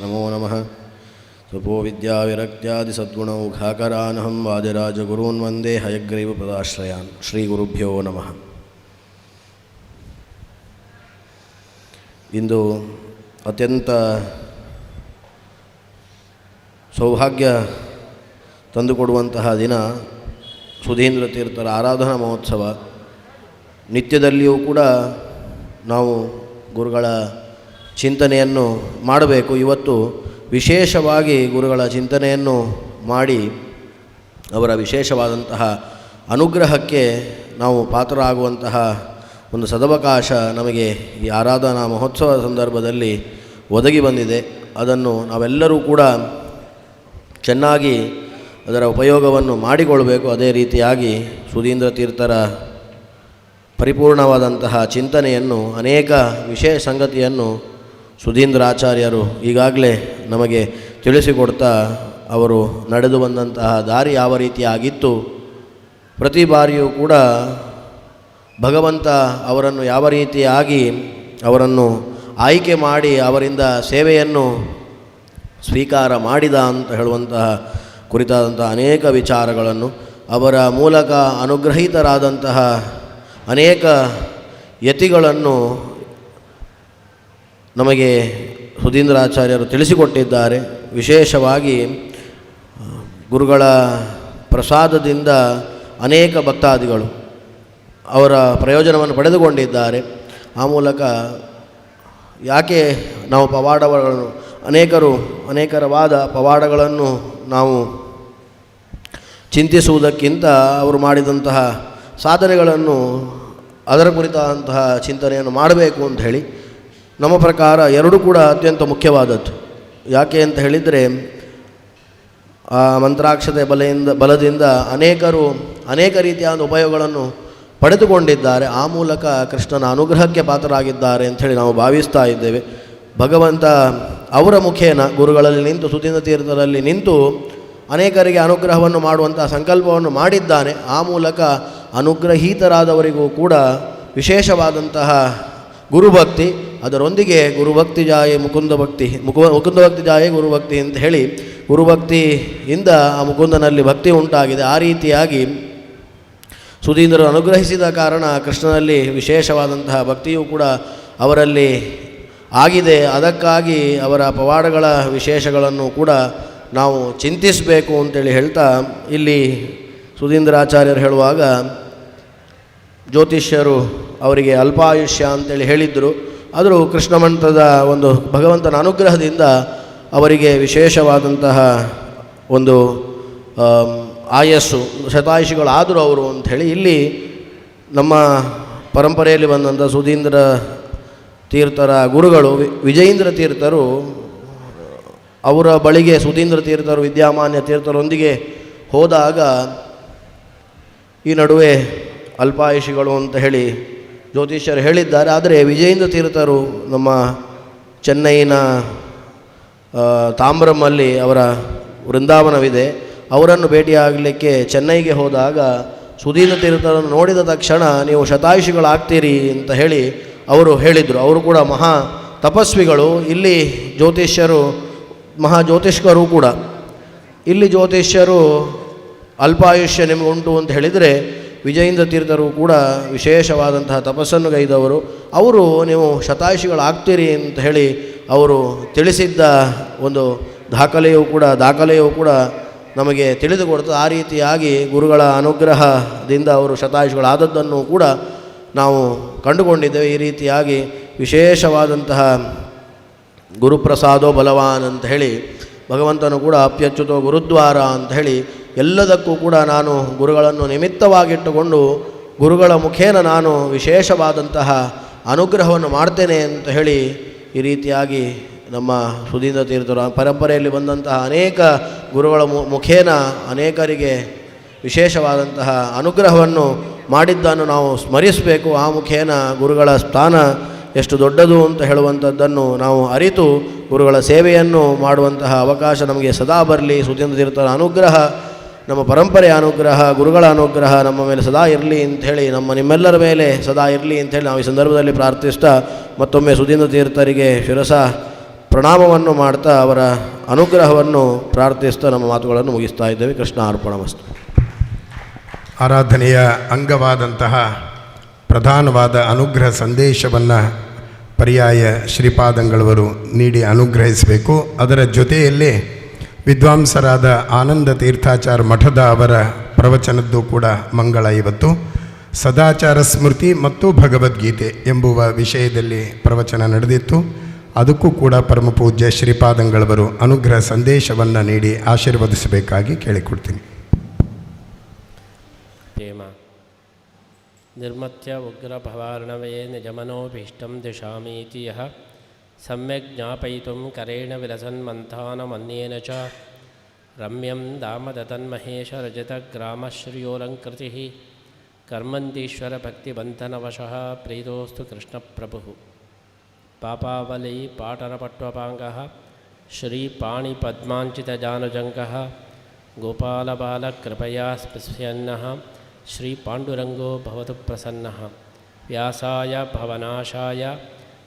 ನಮೋ ನಮಃ. ತಪೋ ವಿದ್ಯಾವಿರಕ್ತ್ಯಾದಿ ಸದ್ಗುಣೌಘಾಕರಾನಹಂ ವಾದಿರಾಜಗುರೂನ್ ವಂದೇ ಹಯಗ್ರೀವ ಪದಾಶ್ರಯಾನ್. ಶ್ರೀ ಗುರುಭ್ಯೋ ನಮಃ. ಇಂದು ಅತ್ಯಂತ ಸೌಭಾಗ್ಯ ತಂದುಕೊಡುವಂತಹ ದಿನ. ಸುಧೀಂದ್ರ ತೀರ್ಥರ ಆರಾಧನಾ ಮಹೋತ್ಸವ. ನಿತ್ಯದಲ್ಲಿಯೂ ಕೂಡ ನಾವು ಗುರುಗಳ ಚಿಂತನೆಯನ್ನು ಮಾಡಬೇಕು. ಇವತ್ತು ವಿಶೇಷವಾಗಿ ಗುರುಗಳ ಚಿಂತನೆಯನ್ನು ಮಾಡಿ ಅವರ ವಿಶೇಷವಾದಂತಹ ಅನುಗ್ರಹಕ್ಕೆ ನಾವು ಪಾತ್ರರಾಗುವಂತಹ ಒಂದು ಸದವಕಾಶ ನಮಗೆ ಈ ಆರಾಧನಾ ಮಹೋತ್ಸವ ಸಂದರ್ಭದಲ್ಲಿ ಒದಗಿ ಬಂದಿದೆ. ಅದನ್ನು ನಾವೆಲ್ಲರೂ ಕೂಡ ಚೆನ್ನಾಗಿ ಅದರ ಉಪಯೋಗವನ್ನು ಮಾಡಿಕೊಳ್ಳಬೇಕು. ಅದೇ ರೀತಿಯಾಗಿ ಸುಧೀಂದ್ರ ತೀರ್ಥರ ಪರಿಪೂರ್ಣವಾದಂತಹ ಚಿಂತನೆಯನ್ನು, ಅನೇಕ ವಿಶೇಷ ಸಂಗತಿಯನ್ನು ಸುಧೀಂದ್ರಾಚಾರ್ಯರು ಈಗಾಗಲೇ ನಮಗೆ ತಿಳಿಸಿಕೊಡ್ತಾ ಅವರು ನಡೆದು ಬಂದಂತಹ ದಾರಿ ಯಾವ ರೀತಿಯಾಗಿತ್ತು, ಪ್ರತಿ ಬಾರಿಯೂ ಕೂಡ ಭಗವಂತ ಅವರನ್ನು ಯಾವ ರೀತಿಯಾಗಿ ಅವರನ್ನು ಆಯ್ಕೆ ಮಾಡಿ ಅವರಿಂದ ಸೇವೆಯನ್ನು ಸ್ವೀಕಾರ ಮಾಡಿದ ಅಂತ ಹೇಳುವಂತಹ ಕುರಿತಾದಂತಹ ಅನೇಕ ವಿಚಾರಗಳನ್ನು, ಅವರ ಮೂಲಕ ಅನುಗ್ರಹೀತರಾದಂತಹ ಅನೇಕ ಯತಿಗಳನ್ನು ನಮಗೆ ಸುಧೀಂದ್ರಾಚಾರ್ಯರು ತಿಳಿಸಿಕೊಟ್ಟಿದ್ದಾರೆ. ವಿಶೇಷವಾಗಿ ಗುರುಗಳ ಪ್ರಸಾದದಿಂದ ಅನೇಕ ಭಕ್ತಾದಿಗಳು ಅವರ ಪ್ರಯೋಜನವನ್ನು ಪಡೆದುಕೊಂಡಿದ್ದಾರೆ. ಆ ಮೂಲಕ ಯಾಕೆ ನಾವು ಪವಾಡಗಳನ್ನು ಅನೇಕರವಾದ ಪವಾಡಗಳನ್ನು ನಾವು ಚಿಂತಿಸುವುದಕ್ಕಿಂತ ಅವರು ಮಾಡಿದಂತಹ ಸಾಧನೆಗಳನ್ನು, ಅದರ ಕುರಿತಾದಂತಹ ಚಿಂತನೆಯನ್ನು ಮಾಡಬೇಕು ಅಂತ ಹೇಳಿ ನಮ್ಮ ಪ್ರಕಾರ ಎರಡೂ ಕೂಡ ಅತ್ಯಂತ ಮುಖ್ಯವಾದದ್ದು. ಯಾಕೆ ಅಂತ ಹೇಳಿದರೆ, ಆ ಮಂತ್ರಾಕ್ಷತೆ ಬಲದಿಂದ ಅನೇಕರು ಅನೇಕ ರೀತಿಯಾದ ಉಪಯೋಗಗಳನ್ನು ಪಡೆದುಕೊಂಡಿದ್ದಾರೆ. ಆ ಮೂಲಕ ಕೃಷ್ಣನ ಅನುಗ್ರಹಕ್ಕೆ ಪಾತ್ರರಾಗಿದ್ದಾರೆ ಅಂಥೇಳಿ ನಾವು ಭಾವಿಸ್ತಾ ಇದ್ದೇವೆ. ಭಗವಂತ ಅವರ ಮುಖೇನ ಗುರುಗಳಲ್ಲಿ ನಿಂತು, ಸುಧೀಂದ್ರ ತೀರ್ಥರಲ್ಲಿ ನಿಂತು ಅನೇಕರಿಗೆ ಅನುಗ್ರಹವನ್ನು ಮಾಡುವಂಥ ಸಂಕಲ್ಪವನ್ನು ಮಾಡಿದ್ದಾನೆ. ಆ ಮೂಲಕ ಅನುಗ್ರಹೀತರಾದವರಿಗೂ ಕೂಡ ವಿಶೇಷವಾದಂತಹ ಗುರುಭಕ್ತಿ, ಅದರೊಂದಿಗೆ ಗುರುಭಕ್ತಿ ಜಾಯೇ ಮುಕುಂದ ಭಕ್ತಿ, ಮುಕುಂದ ಜಾಯೇ ಗುರುಭಕ್ತಿ ಅಂತ ಹೇಳಿ ಗುರುಭಕ್ತಿಯಿಂದ ಆ ಮುಕುಂದನಲ್ಲಿ ಭಕ್ತಿ ಉಂಟಾಗಿದೆ. ಆ ರೀತಿಯಾಗಿ ಸುಧೀಂದ್ರರು ಅನುಗ್ರಹಿಸಿದ ಕಾರಣ ಕೃಷ್ಣನಲ್ಲಿ ವಿಶೇಷವಾದಂತಹ ಭಕ್ತಿಯೂ ಕೂಡ ಅವರಲ್ಲಿ ಆಗಿದೆ. ಅದಕ್ಕಾಗಿ ಅವರ ಪವಾಡಗಳ ವಿಶೇಷಗಳನ್ನು ಕೂಡ ನಾವು ಚಿಂತಿಸಬೇಕು ಅಂತೇಳಿ ಹೇಳ್ತಾ, ಇಲ್ಲಿ ಸುಧೀಂದ್ರಾಚಾರ್ಯರು ಹೇಳುವಾಗ ಜ್ಯೋತಿಷ್ಯರು ಅವರಿಗೆ ಅಲ್ಪಾಯುಷ್ಯ ಅಂತೇಳಿ ಹೇಳಿದ್ದರು. ಆದರೂ ಕೃಷ್ಣ ಮಂತ್ರದ ಒಂದು ಭಗವಂತನ ಅನುಗ್ರಹದಿಂದ ಅವರಿಗೆ ವಿಶೇಷವಾದಂತಹ ಒಂದು ಆಯಸ್ಸು, ಶತಾಯುಷಿಗಳಾದರು ಅವರು ಅಂಥೇಳಿ ಇಲ್ಲಿ ನಮ್ಮ ಪರಂಪರೆಯಲ್ಲಿ ಬಂದಂಥ ಸುಧೀಂದ್ರ ತೀರ್ಥರ ಗುರುಗಳು ವಿಜಯೇಂದ್ರ ತೀರ್ಥರು, ಅವರ ಬಳಿಗೆ ಸುಧೀಂದ್ರ ತೀರ್ಥರು ವಿದ್ಯಾಮಾನ್ಯ ತೀರ್ಥರೊಂದಿಗೆ ಹೋದಾಗ ಈ ನಡುವೆ ಅಲ್ಪಾಯುಷಿಗಳು ಅಂತ ಹೇಳಿ ಜ್ಯೋತಿಷ್ಯರು ಹೇಳಿದ್ದಾರೆ. ಆದರೆ ವಿಜಯೇಂದ್ರ ತೀರ್ಥರು ನಮ್ಮ ಚೆನ್ನೈನ ತಾಮ್ರಮಲ್ಲಿ ಅವರ ವೃಂದಾವನವಿದೆ, ಅವರನ್ನು ಭೇಟಿಯಾಗಲಿಕ್ಕೆ ಚೆನ್ನೈಗೆ ಹೋದಾಗ ಸುಧೀಂದ್ರ ತೀರ್ಥರನ್ನು ನೋಡಿದ ತಕ್ಷಣ ನೀವು ಶತಾಯುಷಿಗಳಾಗ್ತೀರಿ ಅಂತ ಹೇಳಿ ಅವರು ಹೇಳಿದರು. ಅವರು ಕೂಡ ಮಹಾ ತಪಸ್ವಿಗಳು, ಇಲ್ಲಿ ಜ್ಯೋತಿಷ್ಯರು ಮಹಾ ಜ್ಯೋತಿಷ್ಕರು ಕೂಡ. ಇಲ್ಲಿ ಜ್ಯೋತಿಷ್ಯರು ಅಲ್ಪಾಯುಷ್ಯ ನಿಮಗುಂಟು ಅಂತ ಹೇಳಿದರೆ, ವಿಜಯೇಂದ್ರ ತೀರ್ಥರು ಕೂಡ ವಿಶೇಷವಾದಂತಹ ತಪಸ್ಸನ್ನು ಗೈದವರು, ಅವರು ನೀವು ಶತಾಯುಷಿಗಳಾಗ್ತೀರಿ ಅಂತ ಹೇಳಿ ಅವರು ತಿಳಿಸಿದ್ದ ಒಂದು ದಾಖಲೆಯೂ ಕೂಡ ನಮಗೆ ತಿಳಿದುಕೊಡ್ತದೆ. ಆ ರೀತಿಯಾಗಿ ಗುರುಗಳ ಅನುಗ್ರಹದಿಂದ ಅವರು ಶತಾಯುಷಿಗಳಾದದ್ದನ್ನು ಕೂಡ ನಾವು ಕಂಡುಕೊಂಡಿದ್ದೇವೆ. ಈ ರೀತಿಯಾಗಿ ವಿಶೇಷವಾದಂತಹ ಗುರುಪ್ರಸಾದೋ ಬಲವಾನ್ ಅಂತ ಹೇಳಿ ಭಗವಂತನು ಕೂಡ ಅಪ್ಯಚ್ಯುತೋ ಗುರುದ್ವಾರ ಅಂತ ಹೇಳಿ ಎಲ್ಲದಕ್ಕೂ ಕೂಡ ನಾನು ಗುರುಗಳನ್ನು ನಿಮಿತ್ತವಾಗಿಟ್ಟುಕೊಂಡು ಗುರುಗಳ ಮುಖೇನ ನಾನು ವಿಶೇಷವಾದಂತಹ ಅನುಗ್ರಹವನ್ನು ಮಾಡ್ತೇನೆ ಅಂತ ಹೇಳಿ ಈ ರೀತಿಯಾಗಿ ನಮ್ಮ ಸುಧೀಂದ್ರ ತೀರ್ಥರ ಪರಂಪರೆಯಲ್ಲಿ ಬಂದಂತಹ ಅನೇಕ ಗುರುಗಳ ಮುಖೇನ ಅನೇಕರಿಗೆ ವಿಶೇಷವಾದಂತಹ ಅನುಗ್ರಹವನ್ನು ಮಾಡಿದ್ದನ್ನು ನಾವು ಸ್ಮರಿಸಬೇಕು. ಆ ಮುಖೇನ ಗುರುಗಳ ಸ್ಥಾನ ಎಷ್ಟು ದೊಡ್ಡದು ಅಂತ ಹೇಳುವಂಥದ್ದನ್ನು ನಾವು ಅರಿತು ಗುರುಗಳ ಸೇವೆಯನ್ನು ಮಾಡುವಂತಹ ಅವಕಾಶ ನಮಗೆ ಸದಾ ಬರಲಿ. ಸುಧೀಂದ್ರ ತೀರ್ಥರ ಅನುಗ್ರಹ, ನಮ್ಮ ಪರಂಪರೆಯ ಅನುಗ್ರಹ, ಗುರುಗಳ ಅನುಗ್ರಹ ನಮ್ಮ ಮೇಲೆ ಸದಾ ಇರಲಿ ಅಂಥೇಳಿ, ನಿಮ್ಮೆಲ್ಲರ ಮೇಲೆ ಸದಾ ಇರಲಿ ಅಂಥೇಳಿ ನಾವು ಈ ಸಂದರ್ಭದಲ್ಲಿ ಪ್ರಾರ್ಥಿಸ್ತಾ ಮತ್ತೊಮ್ಮೆ ಸುಧೀಂದ್ರ ತೀರ್ಥರಿಗೆ ಶಿರಸ ಪ್ರಣಾಮವನ್ನು ಮಾಡ್ತಾ ಅವರ ಅನುಗ್ರಹವನ್ನು ಪ್ರಾರ್ಥಿಸ್ತಾ ನಮ್ಮ ಮಾತುಗಳನ್ನು ಮುಗಿಸ್ತಾ ಇದ್ದೇವೆ. ಕೃಷ್ಣ ಅರ್ಪಣಮಸ್ತು. ಆರಾಧನೆಯ ಅಂಗವಾದಂತಹ ಪ್ರಧಾನವಾದ ಅನುಗ್ರಹ ಸಂದೇಶವನ್ನು ಪರ್ಯಾಯ ಶ್ರೀಪಾದಂಗಳವರು ನೀಡಿ ಅನುಗ್ರಹಿಸಬೇಕು. ಅದರ ಜೊತೆಯಲ್ಲಿ ವಿದ್ವಾಂಸರಾದ ಆನಂದ ತೀರ್ಥಾಚಾರ ಮಠದ ಅವರ ಪ್ರವಚನದ್ದು ಕೂಡ ಮಂಗಳ ಇವತ್ತು ಸದಾಚಾರ ಸ್ಮೃತಿ ಮತ್ತು ಭಗವದ್ಗೀತೆ ಎಂಬುವ ವಿಷಯದಲ್ಲಿ ಪ್ರವಚನ ನಡೆದಿತ್ತು. ಅದಕ್ಕೂ ಕೂಡ ಪರಮಪೂಜ್ಯ ಶ್ರೀಪಾದಂಗಳವರು ಅನುಗ್ರಹ ಸಂದೇಶವನ್ನು ನೀಡಿ ಆಶೀರ್ವದಿಸಬೇಕಾಗಿ ಕೇಳಿಕೊಡ್ತೀನಿ. ಪ್ರೇಮ ನಿರ್ಮತ್ಯ ಉಗ್ರಭವಾರ್ಣವೇ ನಿಜಮನೋಭೀಷ್ಟಂ ದಿಶಾಮೀತಿ ಯಃ ಸಮ್ಯಕ್ ಜ್ಞಾಪಯಿತುಂ ಕರೇಣ ವಿಲಸನ್ಮಂಥಾನಮನ್ಯೇನ ಚ ರಮ್ಯಂ ದಾಮದತನ್ಮಹೇಶ ರಜತಗ್ರಾಮಶ್ರಿಯೋಲಂಕೃತಿಃ ಕರ್ಮಂತೀಶ್ವರ ಭಕ್ತಿಬಂಧನವಶಃ ಪ್ರೀತೋಸ್ತು ಕೃಷ್ಣಪ್ರಭುಃ. ಪಾಪಾವಲಿ ಪಾಟನಪಟ್ವಪಾಂಗಃ ಶ್ರೀಪಾಣಿಪದ್ಮಾಂಚಿತಜಾನುಜಂಗಃ ಗೋಪಾಲಬಾಲಕೃಪಯಾ ಸ್ಪೃಶ್ಯನ್ನಃ ಶ್ರೀಪಾಂಡುರಂಗೋ ಭವತು ಪ್ರಸನ್ನಃ. ವ್ಯಾಸಾಯ ಭವನಾಶಾಯ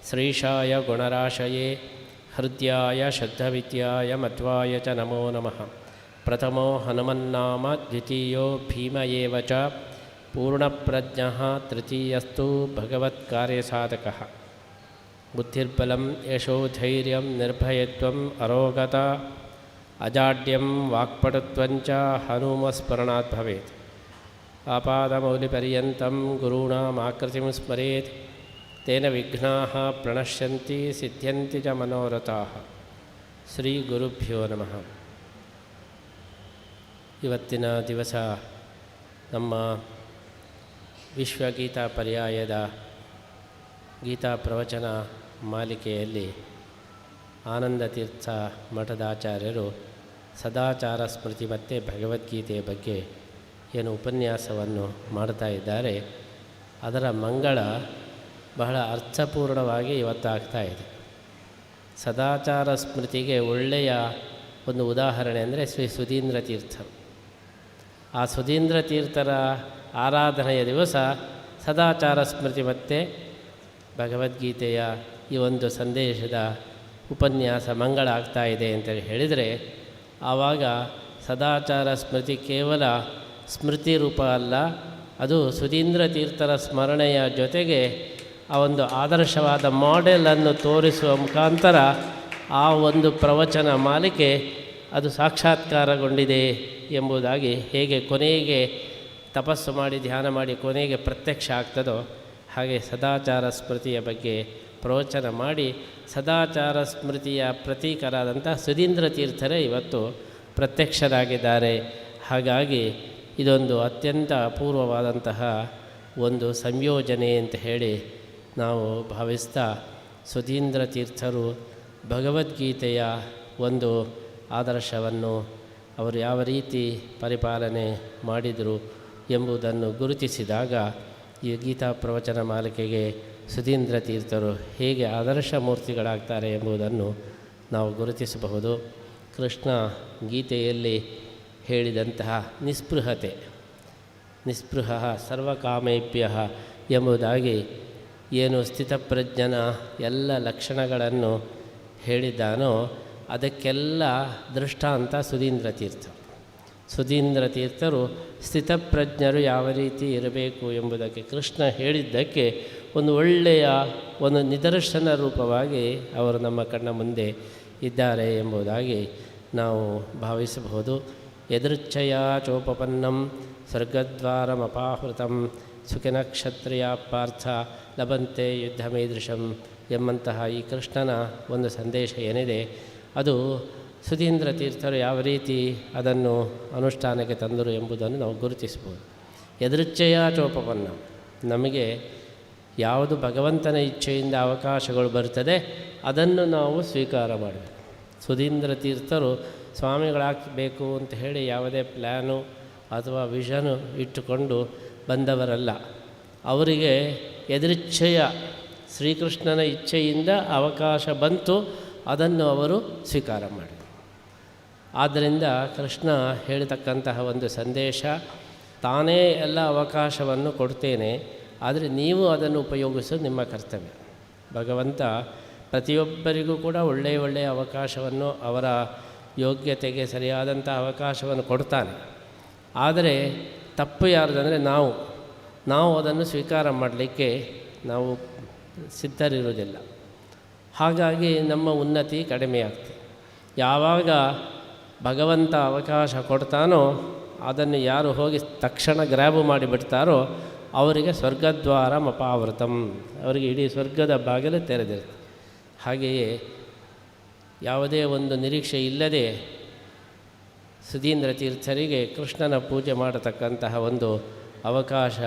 ಶ್ರೀಶಾಯ ಗುಣರಾಶಯೇ ಹೃದ್ಯಾಯ ಶುದ್ಧವಿದ್ಯಾಯ ಮಧ್ವಾಯ ಚ ನಮೋ ನಮಃ. ಪ್ರಥಮೋ ಹನುಮನ್ನಾಮ ದ್ವಿತೀಯೋ ಭೀಮ ಏವ ಚ ಪೂರ್ಣಪ್ರಜ್ಞಃ ತೃತೀಯಸ್ತು ಭಗವತ್ಕಾರ್ಯಸಾಧಕಃ. ಬುದ್ಧಿರ್ಬಲಂ ಯಶೋಧೈರ್ಯಂ ನಿರ್ಭಯತ್ವಂ ಅರೋಗತಾ ಅಜಾಡ್ಯಂ ವಾಕ್ಪಟುತ್ವಂಚ ಹನುಮಸ್ಮರಣಾತ್ ಭವೇತ್. ಆಪಾದಮೌಲಿಪರ್ಯಂತಂ ಗುರುಣಾಮಾಕೃತಿಂ ಸ್ಮರೇತ್ ತೇನ ವಿಘ್ನಾಃ ಪ್ರಣಶ್ಯಂತಿ ಸಿದ್ಧ್ಯಂತಿ ಚ ಮನೋರಥಾಃ. ಶ್ರೀ ಗುರುಭ್ಯೋ ನಮಃ. ಇವತ್ತಿನ ದಿವಸ ನಮ್ಮ ವಿಶ್ವಗೀತಾ ಪರ್ಯಾಯದ ಗೀತಾ ಪ್ರವಚನ ಮಾಲಿಕೆಯಲ್ಲಿ ಆನಂದ ತೀರ್ಥ ಮಠದಾಚಾರ್ಯರು ಸದಾಚಾರ ಸ್ಮೃತಿ ಮತ್ತು ಭಗವದ್ಗೀತೆಯ ಬಗ್ಗೆ ಏನು ಉಪನ್ಯಾಸವನ್ನು ಮಾಡ್ತಾ ಇದ್ದಾರೆ, ಅದರ ಮಂಗಳ ಬಹಳ ಅರ್ಥಪೂರ್ಣವಾಗಿ ಇವತ್ತಾಗ್ತಾ ಇದೆ. ಸದಾಚಾರ ಸ್ಮೃತಿಗೆ ಒಳ್ಳೆಯ ಒಂದು ಉದಾಹರಣೆ ಅಂದರೆ ಶ್ರೀ ಸುಧೀಂದ್ರ ತೀರ್ಥರು. ಆ ಸುಧೀಂದ್ರ ತೀರ್ಥರ ಆರಾಧನೆಯ ದಿವಸ ಸದಾಚಾರ ಸ್ಮೃತಿ ಮತ್ತು ಭಗವದ್ಗೀತೆಯ ಈ ಒಂದು ಸಂದೇಶದ ಉಪನ್ಯಾಸ ಮಂಗಳ ಆಗ್ತಾ ಇದೆ ಅಂತೇಳಿ ಹೇಳಿದರೆ, ಆವಾಗ ಸದಾಚಾರ ಸ್ಮೃತಿ ಕೇವಲ ಸ್ಮೃತಿ ರೂಪ ಅಲ್ಲ, ಅದು ಸುಧೀಂದ್ರ ತೀರ್ಥರ ಸ್ಮರಣೆಯ ಜೊತೆಗೆ ಆ ಒಂದು ಆದರ್ಶವಾದ ಮಾಡೆಲನ್ನು ತೋರಿಸುವ ಮುಖಾಂತರ ಆ ಒಂದು ಪ್ರವಚನ ಮಾಲಿಕೆ ಅದು ಸಾಕ್ಷಾತ್ಕಾರಗೊಂಡಿದೆ ಎಂಬುದಾಗಿ ಹೇಗೆ ಕೊನೆಗೆ ತಪಸ್ಸು ಮಾಡಿ ಧ್ಯಾನ ಮಾಡಿ ಕೊನೆಗೆ ಪ್ರತ್ಯಕ್ಷ ಆಗ್ತದೋ ಹಾಗೆ ಸದಾಚಾರ ಸ್ಮೃತಿಯ ಬಗ್ಗೆ ಪ್ರವಚನ ಮಾಡಿ ಸದಾಚಾರ ಸ್ಮೃತಿಯ ಪ್ರತೀಕರಾದಂಥ ಸುಧೀಂದ್ರ ತೀರ್ಥರೇ ಇವತ್ತು ಪ್ರತ್ಯಕ್ಷರಾಗಿದ್ದಾರೆ. ಹಾಗಾಗಿ ಇದೊಂದು ಅತ್ಯಂತ ಅಪೂರ್ವವಾದಂತಹ ಒಂದು ಸಂಯೋಜನೆ ಅಂತ ಹೇಳಿ ನಾವು ಭಾವಿಸ್ತಾ, ಸುಧೀಂದ್ರ ತೀರ್ಥರು ಭಗವದ್ಗೀತೆಯ ಒಂದು ಆದರ್ಶವನ್ನು ಅವರು ಯಾವ ರೀತಿ ಪರಿಪಾಲನೆ ಮಾಡಿದರು ಎಂಬುದನ್ನು ಗುರುತಿಸಿದಾಗ ಈ ಗೀತಾ ಪ್ರವಚನ ಮಾಲಿಕೆಗೆ ಸುಧೀಂದ್ರ ತೀರ್ಥರು ಹೇಗೆ ಆದರ್ಶ ಮೂರ್ತಿಗಳಾಗ್ತಾರೆ ಎಂಬುದನ್ನು ನಾವು ಗುರುತಿಸಬಹುದು. ಕೃಷ್ಣ ಗೀತೆಯಲ್ಲಿ ಹೇಳಿದಂತಹ ನಿಸ್ಪೃಹ ಸರ್ವಕಾಮೇಭ್ಯ ಎಂಬುದಾಗಿ ಏನು ಸ್ಥಿತಪ್ರಜ್ಞನ ಎಲ್ಲ ಲಕ್ಷಣಗಳನ್ನು ಹೇಳಿದ್ದಾನೋ ಅದಕ್ಕೆಲ್ಲ ದೃಷ್ಟಾಂತ ಸುಧೀಂದ್ರ ತೀರ್ಥರು ಸ್ಥಿತಪ್ರಜ್ಞರು ಯಾವ ರೀತಿ ಇರಬೇಕು ಎಂಬುದಕ್ಕೆ ಕೃಷ್ಣ ಹೇಳಿದ್ದಕ್ಕೆ ಒಂದು ಒಳ್ಳೆಯ ಒಂದು ನಿದರ್ಶನ ರೂಪವಾಗಿ ಅವರು ನಮ್ಮ ಕಣ್ಣ ಮುಂದೆ ಇದ್ದಾರೆ ಎಂಬುದಾಗಿ ನಾವು ಭಾವಿಸಬಹುದು. ಯದೃಚ್ಛಯ ಚೋಪಪನ್ನಂ ಸ್ವರ್ಗದ್ವಾರಮಪಾಹೃತಂ ಸುಖಿನ ಕ್ಷತ್ರಿಯ ಪಾರ್ಥ ಲಭಂತೆ ಯುದ್ಧಮೀದೃಶಂ ಎಂಬಂತಹ ಈ ಕೃಷ್ಣನ ಒಂದು ಸಂದೇಶ ಏನಿದೆ ಅದು ಸುಧೀಂದ್ರ ತೀರ್ಥರು ಯಾವ ರೀತಿ ಅದನ್ನು ಅನುಷ್ಠಾನಕ್ಕೆ ತಂದರು ಎಂಬುದನ್ನು ನಾವು ಗುರುತಿಸ್ಬೋದು. ಯದೃಚ್ಛೆಯ ಚೋಪಪನ್ನ, ನಮಗೆ ಯಾವುದು ಭಗವಂತನ ಇಚ್ಛೆಯಿಂದ ಅವಕಾಶಗಳು ಬರ್ತದೆ ಅದನ್ನು ನಾವು ಸ್ವೀಕಾರ ಮಾಡಬೇಕು. ಸುಧೀಂದ್ರ ತೀರ್ಥರು ಸ್ವಾಮಿಗಳಾಗಬೇಕು ಅಂತ ಹೇಳಿ ಯಾವುದೇ ಪ್ಲ್ಯಾನು ಅಥವಾ ವಿಷನು ಇಟ್ಟುಕೊಂಡು ಬಂದವರಲ್ಲ. ಅವರಿಗೆ ಯದೃಚ್ಛೆಯ ಶ್ರೀಕೃಷ್ಣನ ಇಚ್ಛೆಯಿಂದ ಅವಕಾಶ ಬಂತು, ಅದನ್ನು ಅವರು ಸ್ವೀಕಾರ ಮಾಡಿದರು. ಆದ್ದರಿಂದ ಕೃಷ್ಣ ಹೇಳ್ತಕ್ಕಂತಹ ಒಂದು ಸಂದೇಶ, ತಾನೇ ಎಲ್ಲ ಅವಕಾಶವನ್ನು ಕೊಡ್ತೇನೆ, ಆದರೆ ನೀವು ಅದನ್ನು ಉಪಯೋಗಿಸೋದು ನಿಮ್ಮ ಕರ್ತವ್ಯ. ಭಗವಂತ ಪ್ರತಿಯೊಬ್ಬರಿಗೂ ಕೂಡ ಒಳ್ಳೆಯ ಅವಕಾಶವನ್ನು ಅವರ ಯೋಗ್ಯತೆಗೆ ಸರಿಯಾದಂಥ ಅವಕಾಶವನ್ನು ಕೊಡ್ತಾನೆ. ಆದರೆ ತಪ್ಪು ಯಾರ್ದಂದರೆ ನಾವು ಅದನ್ನು ಸ್ವೀಕಾರ ಮಾಡಲಿಕ್ಕೆ ನಾವು ಸಿದ್ಧರಿರುವುದಿಲ್ಲ. ಹಾಗಾಗಿ ನಮ್ಮ ಉನ್ನತಿ ಕಡಿಮೆಯಾಗ್ತದೆ. ಯಾವಾಗ ಭಗವಂತ ಅವಕಾಶ ಕೊಡ್ತಾನೋ ಅದನ್ನು ಯಾರು ಹೋಗಿ ತಕ್ಷಣ ಗ್ರ್ಯಾಬು ಮಾಡಿಬಿಡ್ತಾರೋ ಅವರಿಗೆ ಸ್ವರ್ಗದ್ವಾರ ಅಪಾವೃತಂ, ಅವರಿಗೆ ಇಡೀ ಸ್ವರ್ಗದ ಬಾಗಿಲು ತೆರೆದಿರುತ್ತೆ. ಹಾಗೆಯೇ ಯಾವುದೇ ಒಂದು ನಿರೀಕ್ಷೆ ಇಲ್ಲದೆ ಸುಧೀಂದ್ರ ತೀರ್ಥರಿಗೆ ಕೃಷ್ಣನ ಪೂಜೆ ಮಾಡತಕ್ಕಂತಹ ಒಂದು ಅವಕಾಶ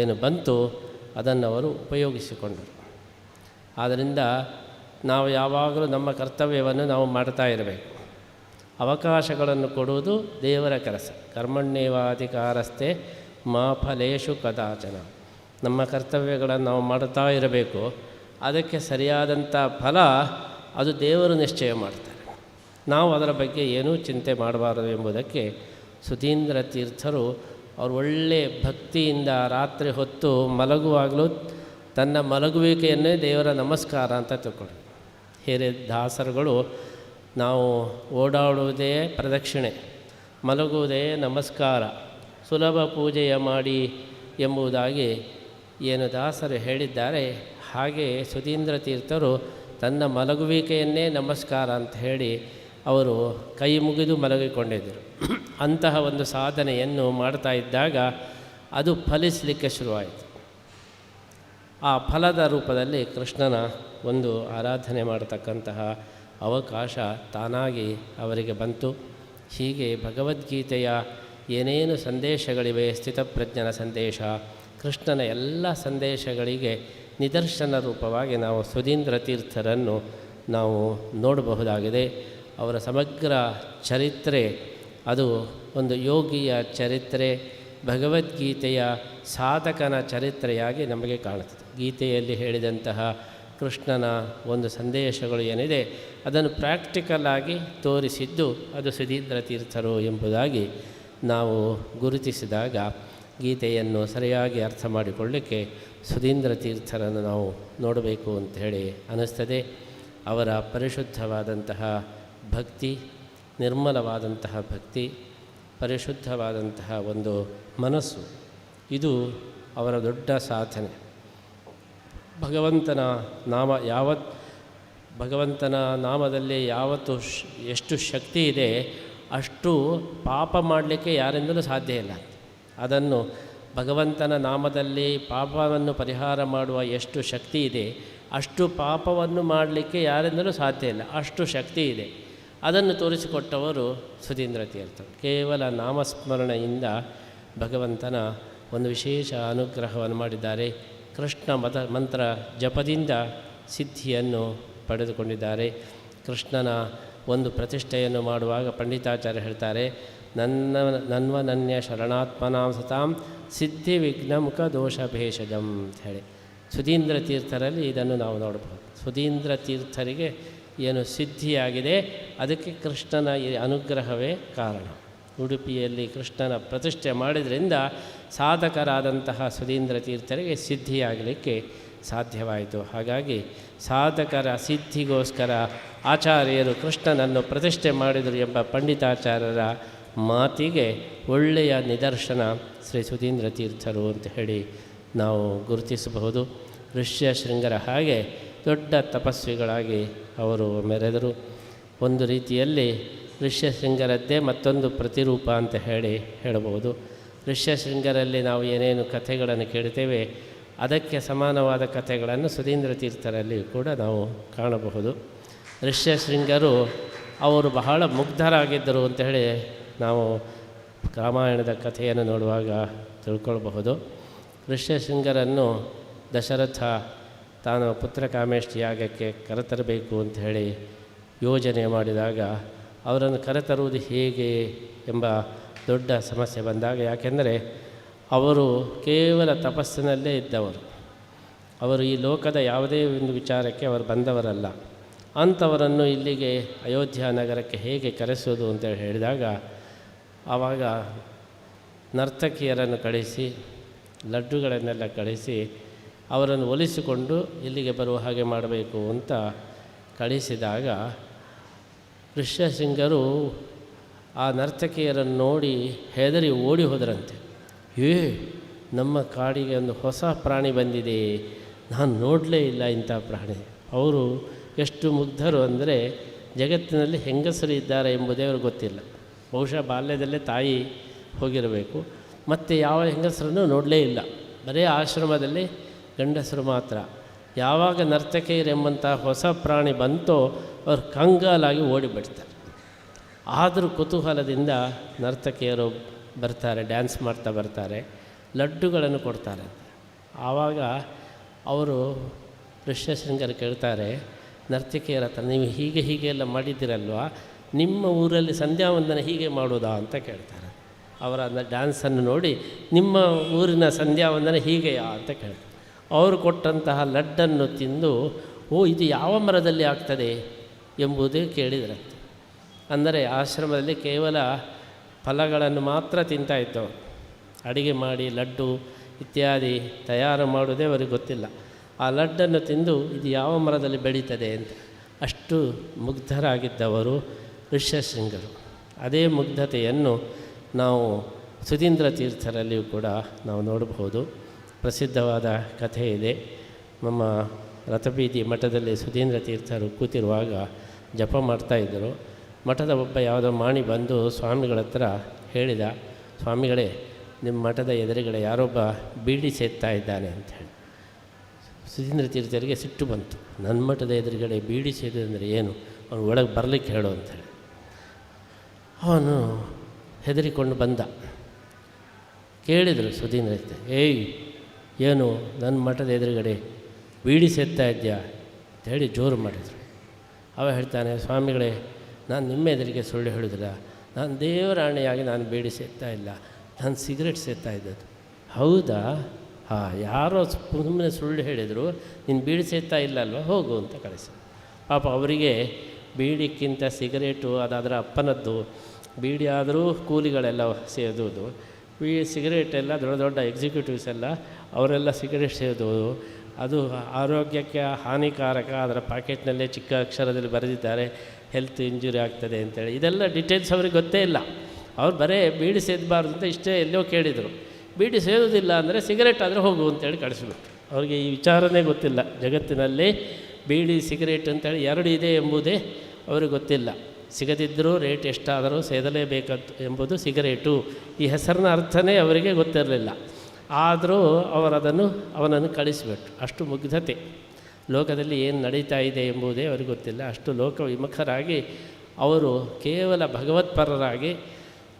ಏನು ಬಂತು ಅದನ್ನು ಅವರು ಉಪಯೋಗಿಸಿಕೊಂಡರು. ಆದ್ದರಿಂದ ನಾವು ಯಾವಾಗಲೂ ನಮ್ಮ ಕರ್ತವ್ಯವನ್ನು ನಾವು ಮಾಡ್ತಾ ಇರಬೇಕು. ಅವಕಾಶಗಳನ್ನು ಕೊಡುವುದು ದೇವರ ಕೆಲಸ. ಕರ್ಮಣ್ಯೇವಾಧಿಕಾರಸ್ಥೆ ಮಾ ಫಲೇಶು ಕದಾಚನ. ನಮ್ಮ ಕರ್ತವ್ಯಗಳನ್ನು ನಾವು ಮಾಡ್ತಾ ಇರಬೇಕು. ಅದಕ್ಕೆ ಸರಿಯಾದಂಥ ಫಲ ಅದು ದೇವರು ನಿಶ್ಚಯ ಮಾಡ್ತಾರೆ. ನಾವು ಅದರ ಬಗ್ಗೆ ಏನೂ ಚಿಂತೆ ಮಾಡಬಾರದು ಎಂಬುದಕ್ಕೆ ಸುಧೀಂದ್ರ ತೀರ್ಥರು ಅವರು ಒಳ್ಳೆಯ ಭಕ್ತಿಯಿಂದ ರಾತ್ರಿ ಹೊತ್ತು ಮಲಗುವಾಗಲೂ ತನ್ನ ಮಲಗುವಿಕೆಯನ್ನೇ ದೇವರ ನಮಸ್ಕಾರ ಅಂತ ತಿಳ್ಕೊಂಡು, ಹಿರಿಯ ದಾಸರುಗಳು ನಾವು ಓಡಾಡುವುದೇ ಪ್ರದಕ್ಷಿಣೆ, ಮಲಗುವುದೇ ನಮಸ್ಕಾರ, ಸುಲಭ ಪೂಜೆಯ ಮಾಡಿ ಎಂಬುದಾಗಿ ಏನು ದಾಸರು ಹೇಳಿದ್ದಾರೆ. ಹಾಗೆ ಸುಧೀಂದ್ರ ತೀರ್ಥರು ತನ್ನ ಮಲಗುವಿಕೆಯನ್ನೇ ನಮಸ್ಕಾರ ಅಂತ ಹೇಳಿ ಅವರು ಕೈ ಮುಗಿದು ಮಲಗಿಕೊಂಡಿದ್ದರು. ಅಂತಹ ಒಂದು ಸಾಧನೆಯನ್ನು ಮಾಡ್ತಾ ಇದ್ದಾಗ ಅದು ಫಲಿಸಲಿಕ್ಕೆ ಶುರುವಾಯಿತು. ಆ ಫಲದ ರೂಪದಲ್ಲಿ ಕೃಷ್ಣನ ಒಂದು ಆರಾಧನೆ ಮಾಡತಕ್ಕಂತಹ ಅವಕಾಶ ತಾನಾಗಿ ಅವರಿಗೆ ಬಂತು. ಹೀಗೆ ಭಗವದ್ಗೀತೆಯ ಏನೇನು ಸಂದೇಶಗಳಿವೆ, ಸ್ಥಿತಪ್ರಜ್ಞನ ಸಂದೇಶ, ಕೃಷ್ಣನ ಎಲ್ಲ ಸಂದೇಶಗಳಿಗೆ ನಿದರ್ಶನ ರೂಪವಾಗಿ ನಾವು ಸುಧೀಂದ್ರ ತೀರ್ಥರನ್ನು ನಾವು ನೋಡಬಹುದಾಗಿದೆ. ಅವರ ಸಮಗ್ರ ಚರಿತ್ರೆ ಅದು ಒಂದು ಯೋಗಿಯ ಚರಿತ್ರೆ, ಭಗವದ್ಗೀತೆಯ ಸಾಧಕನ ಚರಿತ್ರೆಯಾಗಿ ನಮಗೆ ಕಾಣುತ್ತದೆ. ಗೀತೆಯಲ್ಲಿ ಹೇಳಿದಂತಹ ಕೃಷ್ಣನ ಒಂದು ಸಂದೇಶಗಳು ಏನಿದೆ ಅದನ್ನು ಪ್ರಾಕ್ಟಿಕಲ್ ಆಗಿ ತೋರಿಸಿದ್ದು ಅದು ಸುಧೀಂದ್ರ ತೀರ್ಥರು ಎಂಬುದಾಗಿ ನಾವು ಗುರುತಿಸಿದಾಗ ಗೀತೆಯನ್ನು ಸರಿಯಾಗಿ ಅರ್ಥ ಮಾಡಿಕೊಳ್ಳಿಕ್ಕೆ ಸುಧೀಂದ್ರ ತೀರ್ಥರನ್ನು ನಾವು ನೋಡಬೇಕು ಅಂಥೇಳಿ ಅನ್ನಿಸ್ತದೆ. ಅವರ ಪರಿಶುದ್ಧವಾದಂತಹ ಭಕ್ತಿ, ನಿರ್ಮಲವಾದಂತಹ ಭಕ್ತಿ, ಪರಿಶುದ್ಧವಾದಂತಹ ಒಂದು ಮನಸ್ಸು, ಇದು ಅವರ ದೊಡ್ಡ ಸಾಧನೆ. ಭಗವಂತನ ನಾಮದಲ್ಲಿ ಯಾವತ್ತು ಎಷ್ಟು ಶಕ್ತಿ ಇದೆ ಅಷ್ಟು ಪಾಪ ಮಾಡಲಿಕ್ಕೆ ಯಾರಿಂದಲೂ ಸಾಧ್ಯ ಇಲ್ಲ. ಅದನ್ನು ಭಗವಂತನ ನಾಮದಲ್ಲಿ ಪಾಪವನ್ನು ಪರಿಹಾರ ಮಾಡುವ ಎಷ್ಟು ಶಕ್ತಿ ಇದೆ ಅಷ್ಟು ಪಾಪವನ್ನು ಮಾಡಲಿಕ್ಕೆ ಯಾರಿಂದಲೂ ಸಾಧ್ಯ ಇಲ್ಲ, ಅಷ್ಟು ಶಕ್ತಿ ಇದೆ. ಅದನ್ನು ತೋರಿಸಿಕೊಟ್ಟವರು ಸುಧೀಂದ್ರ ತೀರ್ಥರು. ಕೇವಲ ನಾಮಸ್ಮರಣೆಯಿಂದ ಭಗವಂತನ ಒಂದು ವಿಶೇಷ ಅನುಗ್ರಹವನ್ನು ಮಾಡಿದ್ದಾರೆ. ಕೃಷ್ಣ ಮಂತ್ರ ಜಪದಿಂದ ಸಿದ್ಧಿಯನ್ನು ಪಡೆದುಕೊಂಡಿದ್ದಾರೆ. ಕೃಷ್ಣನ ಒಂದು ಪ್ರತಿಷ್ಠೆಯನ್ನು ಮಾಡುವಾಗ ಪಂಡಿತಾಚಾರ್ಯ ಹೇಳ್ತಾರೆ, ನನ್ವನನ್ಯ ಶರಣಾತ್ಮನಾಂ ಸತಾಂ ಸಿದ್ಧಿ ವಿಘ್ನ ಮುಖ ದೋಷ ಭೇಷಜಂ ಅಂತ ಹೇಳಿ ಸುಧೀಂದ್ರ ತೀರ್ಥರಲ್ಲಿ ಇದನ್ನು ನಾವು ನೋಡಬಹುದು. ಸುಧೀಂದ್ರ ತೀರ್ಥರಿಗೆ ಏನು ಸಿದ್ಧಿಯಾಗಿದೆ ಅದಕ್ಕೆ ಕೃಷ್ಣನ ಈ ಅನುಗ್ರಹವೇ ಕಾರಣ. ಉಡುಪಿಯಲ್ಲಿ ಕೃಷ್ಣನ ಪ್ರತಿಷ್ಠೆ ಮಾಡಿದ್ರಿಂದ ಸಾಧಕರಾದಂತಹ ಸುಧೀಂದ್ರ ತೀರ್ಥರಿಗೆ ಸಿದ್ಧಿಯಾಗಲಿಕ್ಕೆ ಸಾಧ್ಯವಾಯಿತು. ಹಾಗಾಗಿ ಸಾಧಕರ ಸಿದ್ಧಿಗೋಸ್ಕರ ಆಚಾರ್ಯರು ಕೃಷ್ಣನನ್ನು ಪ್ರತಿಷ್ಠೆ ಮಾಡಿದರು ಎಂಬ ಪಂಡಿತಾಚಾರ್ಯರ ಮಾತಿಗೆ ಒಳ್ಳೆಯ ನಿದರ್ಶನ ಶ್ರೀ ಸುಧೀಂದ್ರ ತೀರ್ಥರು ಅಂತ ಹೇಳಿ ನಾವು ಗುರುತಿಸಬಹುದು. ಋಷ್ಯಶೃಂಗರ ಹಾಗೆ ದೊಡ್ಡ ತಪಸ್ವಿಗಳಾಗಿ ಅವರು ಮೆರೆದರು. ಒಂದು ರೀತಿಯಲ್ಲಿ ಋಷ್ಯಶೃಂಗರದ್ದೇ ಮತ್ತೊಂದು ಪ್ರತಿರೂಪ ಅಂತ ಹೇಳಬಹುದು. ಋಷ್ಯಶೃಂಗರಲ್ಲಿ ನಾವು ಏನೇನು ಕಥೆಗಳನ್ನು ಕೇಳ್ತೇವೆ ಅದಕ್ಕೆ ಸಮಾನವಾದ ಕಥೆಗಳನ್ನು ಸುಧೀಂದ್ರ ತೀರ್ಥರಲ್ಲಿ ಕೂಡ ನಾವು ಕಾಣಬಹುದು. ಋಷ್ಯಶೃಂಗರು ಅವರು ಬಹಳ ಮುಗ್ಧರಾಗಿದ್ದರು ಅಂತ ಹೇಳಿ ನಾವು ರಾಮಾಯಣದ ಕಥೆಯನ್ನು ನೋಡುವಾಗ ತಿಳ್ಕೊಳ್ಬಹುದು. ಋಷ್ಯಶೃಂಗರನ್ನು ದಶರಥ ತಾನು ಪುತ್ರಕಾಮೇಷ್ಟಿ ಯಾಗಕ್ಕೆ ಕರೆತರಬೇಕು ಅಂತ ಹೇಳಿ ಯೋಜನೆ ಮಾಡಿದಾಗ ಅವರನ್ನು ಕರೆತರುವುದು ಹೇಗೆ ಎಂಬ ದೊಡ್ಡ ಸಮಸ್ಯೆ ಬಂದಾಗ, ಯಾಕೆಂದರೆ ಅವರು ಕೇವಲ ತಪಸ್ಸಿನಲ್ಲೇ ಇದ್ದವರು, ಅವರು ಈ ಲೋಕದ ಯಾವುದೇ ಒಂದು ವಿಚಾರಕ್ಕೆ ಅವರು ಬಂದವರಲ್ಲ. ಅಂಥವರನ್ನು ಇಲ್ಲಿಗೆ ಅಯೋಧ್ಯ ನಗರಕ್ಕೆ ಹೇಗೆ ಕರೆಸೋದು ಅಂತೇಳಿ ಹೇಳಿದಾಗ ಆವಾಗ ನರ್ತಕಿಯರನ್ನು ಕಳಿಸಿ ಲಡ್ಡುಗಳನ್ನೆಲ್ಲ ಕಳಿಸಿ ಅವರನ್ನು ಒಲಿಸಿಕೊಂಡು ಇಲ್ಲಿಗೆ ಬರುವ ಹಾಗೆ ಮಾಡಬೇಕು ಅಂತ ಕಳಿಸಿದಾಗ ಋಷ್ಯಶೃಂಗರು ಆ ನರ್ತಕಿಯರನ್ನು ನೋಡಿ ಹೆದರಿ ಓಡಿ ಹೋದರಂತೆ. ನಮ್ಮ ಕಾಡಿಗೆ ಒಂದು ಹೊಸ ಪ್ರಾಣಿ ಬಂದಿದೆ, ನಾನು ನೋಡಲೇ ಇಲ್ಲ ಇಂಥ ಪ್ರಾಣಿ. ಅವರು ಎಷ್ಟು ಮುಗ್ಧರು ಅಂದರೆ ಜಗತ್ತಿನಲ್ಲಿ ಹೆಂಗಸರು ಇದ್ದಾರೆ ಎಂಬುದೇ ಅವ್ರಿಗೆ ಗೊತ್ತಿಲ್ಲ. ಬಹುಶಃ ಬಾಲ್ಯದಲ್ಲೇ ತಾಯಿ ಹೋಗಿರಬೇಕು. ಮತ್ತು ಯಾವ ಹೆಂಗಸರನ್ನು ನೋಡಲೇ ಇಲ್ಲ, ಬರೀ ಆಶ್ರಮದಲ್ಲಿ ಗಂಡಸರು ಮಾತ್ರ. ಯಾವಾಗ ನರ್ತಕಿಯರೆಂಬಂಥ ಹೊಸ ಪ್ರಾಣಿ ಬಂತೋ ಅವ್ರು ಕಂಗಾಲಾಗಿ ಓಡಿಬಿಡ್ತಾರೆ. ಆದರೂ ಕುತೂಹಲದಿಂದ ನರ್ತಕಿಯರು ಬರ್ತಾರೆ, ಡ್ಯಾನ್ಸ್ ಮಾಡ್ತಾ ಬರ್ತಾರೆ, ಲಡ್ಡುಗಳನ್ನು ಕೊಡ್ತಾರೆ. ಆವಾಗ ಅವರು ಋಷ್ಯಶೃಂಗರು ಕೇಳ್ತಾರೆ ನರ್ತಕಿಯರ ಹತ್ರ, ನೀವು ಹೀಗೆ ಎಲ್ಲ ಮಾಡಿದ್ದೀರಲ್ವ, ನಿಮ್ಮ ಊರಲ್ಲಿ ಸಂಧ್ಯಾವಂದನ ಹೀಗೆ ಮಾಡೋದಾ ಅಂತ ಕೇಳ್ತಾರೆ. ಅವರ ಡ್ಯಾನ್ಸನ್ನು ನೋಡಿ ನಿಮ್ಮ ಊರಿನ ಸಂಧ್ಯಾವಂದನ ಹೀಗೆಯಾ ಅಂತ ಕೇಳ್ತಾರೆ. ಅವರು ಕೊಟ್ಟಂತಹ ಲಡ್ಡನ್ನು ತಿಂದು ಇದು ಯಾವ ಮರದಲ್ಲಿ ಆಗ್ತದೆ ಎಂಬುದೇ ಕೇಳಿದ್ರಂತೆ. ಅಂದರೆ ಆಶ್ರಮದಲ್ಲಿ ಕೇವಲ ಫಲಗಳನ್ನು ಮಾತ್ರ ತಿಂತಾಯಿದ್ದವರು, ಅಡಿಗೆ ಮಾಡಿ ಲಡ್ಡು ಇತ್ಯಾದಿ ತಯಾರು ಮಾಡೋದೇ ಅವರಿಗೆ ಗೊತ್ತಿಲ್ಲ. ಆ ಲಡ್ಡನ್ನು ತಿಂದು ಇದು ಯಾವ ಮರದಲ್ಲಿ ಬೆಳೀತದೆ ಅಂತ ಅಷ್ಟು ಮುಗ್ಧರಾಗಿದ್ದವರು ಋಷ್ಯಶೃಂಗರು. ಅದೇ ಮುಗ್ಧತೆಯನ್ನು ನಾವು ಸುಧೀಂದ್ರ ತೀರ್ಥರಲ್ಲಿಯೂ ಕೂಡ ನಾವು ನೋಡಬಹುದು. ಪ್ರಸಿದ್ಧವಾದ ಕಥೆ ಇದೆ. ನಮ್ಮ ರಥಬೀದಿ ಮಠದಲ್ಲಿ ಸುಧೀಂದ್ರ ತೀರ್ಥರು ಕೂತಿರುವಾಗ ಜಪ ಮಾಡ್ತಾಯಿದ್ದರು. ಮಠದ ಒಬ್ಬ ಯಾವುದೋ ಮಾಣಿ ಬಂದು ಸ್ವಾಮಿಗಳ ಹತ್ರ ಹೇಳಿದ, ಸ್ವಾಮಿಗಳೇ, ನಿಮ್ಮ ಮಠದ ಎದುರುಗಡೆ ಯಾರೊಬ್ಬ ಬೀಡಿ ಸೇದ್ತಾ ಇದ್ದಾನೆ ಅಂತ ಹೇಳಿ. ಸುಧೀಂದ್ರ ತೀರ್ಥರಿಗೆ ಸಿಟ್ಟು ಬಂತು. ನನ್ನ ಮಠದ ಎದುರುಗಡೆ ಬೀಡಿ ಸೇದೋದಂದರೆ ಏನು, ಅವನು ಒಳಗೆ ಬರಲಿಕ್ಕೆ ಹೇಳು ಅಂಥೇಳಿ. ಅವನು ಹೆದರಿಕೊಂಡು ಬಂದ. ಕೇಳಿದರು ಸುಧೀಂದ್ರ ತೀರ್ಥ, ಏನು ನನ್ನ ಮಠದ ಎದುರುಗಡೆ ಬೀಡಿ ಸೇದ್ತಾ ಇದ್ಯಾ ಅಂತ ಹೇಳಿ ಜೋರು ಮಾಡಿದರು. ಅವ ಹೇಳ್ತಾನೆ, ಸ್ವಾಮಿಗಳೇ, ನಾನು ನಿಮ್ಮ ಎದುರಿಗೆ ಸುಳ್ಳು ಹೇಳಿದ್ರ, ನಾನು ದೇವರಾಣೆಯಾಗಿ ನಾನು ಬೀಡಿ ಸೇದ್ತಾ ಇಲ್ಲ, ನಾನು ಸಿಗರೆಟ್ ಸೇದ್ತಾ ಇದ್ದದ್ದು. ಹೌದಾ? ಯಾರೋ ಸುಮ್ಮನೆ ಸುಳ್ಳು ಹೇಳಿದರು, ನೀನು ಬೀಡಿ ಸೇದ್ತಾ ಇಲ್ಲ ಅಲ್ವ, ಹೋಗು ಅಂತ ಕಳಿಸಿ. ಪಾಪ ಅವರಿಗೆ ಬೀಡಿಕ್ಕಿಂತ ಸಿಗರೇಟು ಅದಾದರೆ ಅಪ್ಪನದ್ದು. ಬೀಡಿ ಆದರೂ ಕೂಲಿಗಳೆಲ್ಲ ಸೇದೋದು, ಸಿಗರೇಟೆಲ್ಲ ದೊಡ್ಡ ದೊಡ್ಡ ಎಕ್ಸಿಕ್ಯೂಟಿವ್ಸ್ ಎಲ್ಲ ಅವರೆಲ್ಲ ಸಿಗರೇಟ್ ಸೇದೋದು. ಅದು ಆರೋಗ್ಯಕ್ಕೆ ಹಾನಿಕಾರಕ, ಅದರ ಪ್ಯಾಕೆಟ್ನಲ್ಲೇ ಚಿಕ್ಕ ಅಕ್ಷರದಲ್ಲಿ ಬರೆದಿದ್ದಾರೆ ಹೆಲ್ತ್ ಇಂಜುರಿ ಆಗ್ತದೆ ಅಂತೇಳಿ. ಇದೆಲ್ಲ ಡೀಟೇಲ್ಸ್ ಅವ್ರಿಗೆ ಗೊತ್ತೇ ಇಲ್ಲ. ಅವ್ರು ಬರೀ ಬೀಡಿ ಸೇದಬಾರ್ದು ಅಂತ ಇಷ್ಟೇ ಎಲ್ಲೋ ಕೇಳಿದರು. ಬೀಡಿ ಸೇದೋದಿಲ್ಲ ಅಂದರೆ ಸಿಗರೇಟ್ ಆದರೆ ಹೋಗು ಅಂತೇಳಿ ಕಳಿಸ್ಬಿಟ್ಟು. ಅವ್ರಿಗೆ ಈ ವಿಚಾರನೇ ಗೊತ್ತಿಲ್ಲ. ಜಗತ್ತಿನಲ್ಲಿ ಬೀಡಿ ಸಿಗರೇಟ್ ಅಂತೇಳಿ ಎರಡು ಇದೆ ಎಂಬುದೇ ಅವ್ರಿಗೆ ಗೊತ್ತಿಲ್ಲ. ಸಿಗದಿದ್ದರೂ ರೇಟ್ ಎಷ್ಟಾದರೂ ಸೇದಲೇಬೇಕಂತ ಎಂಬುದು ಸಿಗರೇಟು. ಈ ಹೆಸರಿನ ಅರ್ಥನೇ ಅವರಿಗೆ ಗೊತ್ತಿರಲಿಲ್ಲ. ಆದರೂ ಅವನನ್ನು ಕಳಿಸಿಬಿಟ್ರು. ಅಷ್ಟು ಮುಗ್ಧತೆ, ಲೋಕದಲ್ಲಿ ಏನು ನಡೀತಾ ಇದೆ ಎಂಬುದೇ ಅವರಿಗೆ ಗೊತ್ತಿಲ್ಲ. ಅಷ್ಟು ಲೋಕವಿಮುಖರಾಗಿ ಅವರು ಕೇವಲ ಭಗವತ್ಪರರಾಗಿ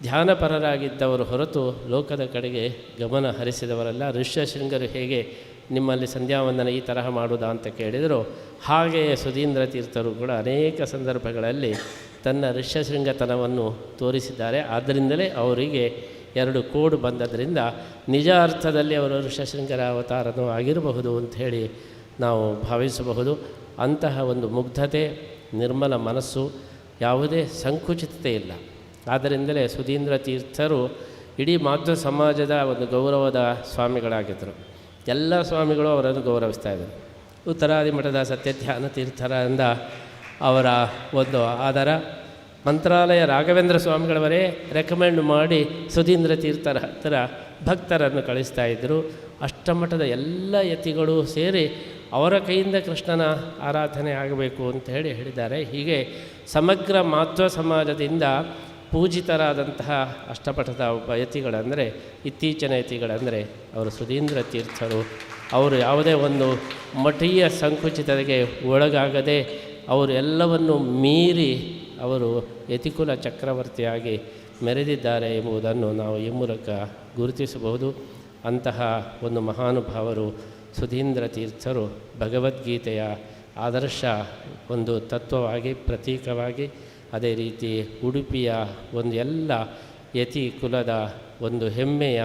ಧ್ಯಾನಪರರಾಗಿದ್ದವರು ಹೊರತು ಲೋಕದ ಕಡೆಗೆ ಗಮನ ಹರಿಸಿದವರಲ್ಲ. ಋಷ್ಯಶೃಂಗರು ಹೇಗೆ ನಿಮ್ಮಲ್ಲಿ ಸಂಧ್ಯಾವಂದನ ಈ ತರಹ ಮಾಡೋದಾ ಅಂತ ಕೇಳಿದರು, ಹಾಗೆಯೇ ಸುಧೀಂದ್ರ ತೀರ್ಥರು ಕೂಡ ಅನೇಕ ಸಂದರ್ಭಗಳಲ್ಲಿ ತನ್ನ ಋಷ್ಯಶೃಂಗತನವನ್ನು ತೋರಿಸಿದ್ದಾರೆ. ಆದ್ದರಿಂದಲೇ ಅವರಿಗೆ 2 ಕೋಡ್ ಬಂದದ್ರಿಂದ ನಿಜ ಅರ್ಥದಲ್ಲಿ ಅವರು ಋಷ್ಯಶೃಂಗರ ಅವತಾರನೂ ಆಗಿರಬಹುದು ಅಂಥೇಳಿ ನಾವು ಭಾವಿಸಬಹುದು. ಅಂತಹ ಒಂದು ಮುಗ್ಧತೆ, ನಿರ್ಮಲ ಮನಸ್ಸು, ಯಾವುದೇ ಸಂಕುಚಿತತೆ ಇಲ್ಲ. ಆದ್ದರಿಂದಲೇ ಸುಧೀಂದ್ರ ತೀರ್ಥರು ಇಡೀ ಮಾಧ್ವ ಸಮಾಜದ ಒಂದು ಗೌರವದ ಸ್ವಾಮಿಗಳಾಗಿದ್ದರು. ಎಲ್ಲ ಸ್ವಾಮಿಗಳು ಅವರನ್ನು ಗೌರವಿಸ್ತಾಯಿದ್ದರು. ಉತ್ತರಾದಿ ಮಠದ ಸತ್ಯಧ್ಯಾನ ತೀರ್ಥರಿಂದ ಅವರ ಒಂದು ಆಧಾರ, ಮಂತ್ರಾಲಯ ರಾಘವೇಂದ್ರ ಸ್ವಾಮಿಗಳವರೇ ರೆಕಮೆಂಡ್ ಮಾಡಿ ಸುಧೀಂದ್ರ ತೀರ್ಥರ ಹತ್ತಿರ ಭಕ್ತರನ್ನು ಕಳಿಸ್ತಾಯಿದ್ದರು. ಅಷ್ಟಮಠದ ಎಲ್ಲ ಯತಿಗಳು ಸೇರಿ ಅವರ ಕೈಯಿಂದ ಕೃಷ್ಣನ ಆರಾಧನೆ ಆಗಬೇಕು ಅಂತ ಹೇಳಿದ್ದಾರೆ. ಹೀಗೆ ಸಮಗ್ರ ಮಾಧ್ವ ಸಮಾಜದಿಂದ ಪೂಜಿತರಾದಂತಹ ಅಷ್ಟಮಠದ ಒಬ್ಬ ಯತಿಗಳಂದರೆ, ಇತ್ತೀಚಿನ ಯತಿಗಳಂದರೆ ಅವರು ಸುಧೀಂದ್ರ ತೀರ್ಥರು. ಅವರು ಯಾವುದೇ ಒಂದು ಮಠೀಯ ಸಂಕುಚಿತತೆಗೆ ಒಳಗಾಗದೆ ಅವರು ಎಲ್ಲವನ್ನು ಮೀರಿ ಅವರು ಯತಿಕುಲ ಚಕ್ರವರ್ತಿಯಾಗಿ ಮೆರೆದಿದ್ದಾರೆ ಎಂಬುದನ್ನು ನಾವು ಈ ಮೂಲಕ ಗುರುತಿಸಬಹುದು. ಅಂತಹ ಒಂದು ಮಹಾನುಭಾವರು ಸುಧೀಂದ್ರ ತೀರ್ಥರು ಭಗವದ್ಗೀತೆಯ ಆದರ್ಶ ಒಂದು ತತ್ವವಾಗಿ, ಪ್ರತೀಕವಾಗಿ, ಅದೇ ರೀತಿ ಉಡುಪಿಯ ಒಂದು ಎಲ್ಲ ಯತಿ ಕುಲದ ಒಂದು ಹೆಮ್ಮೆಯ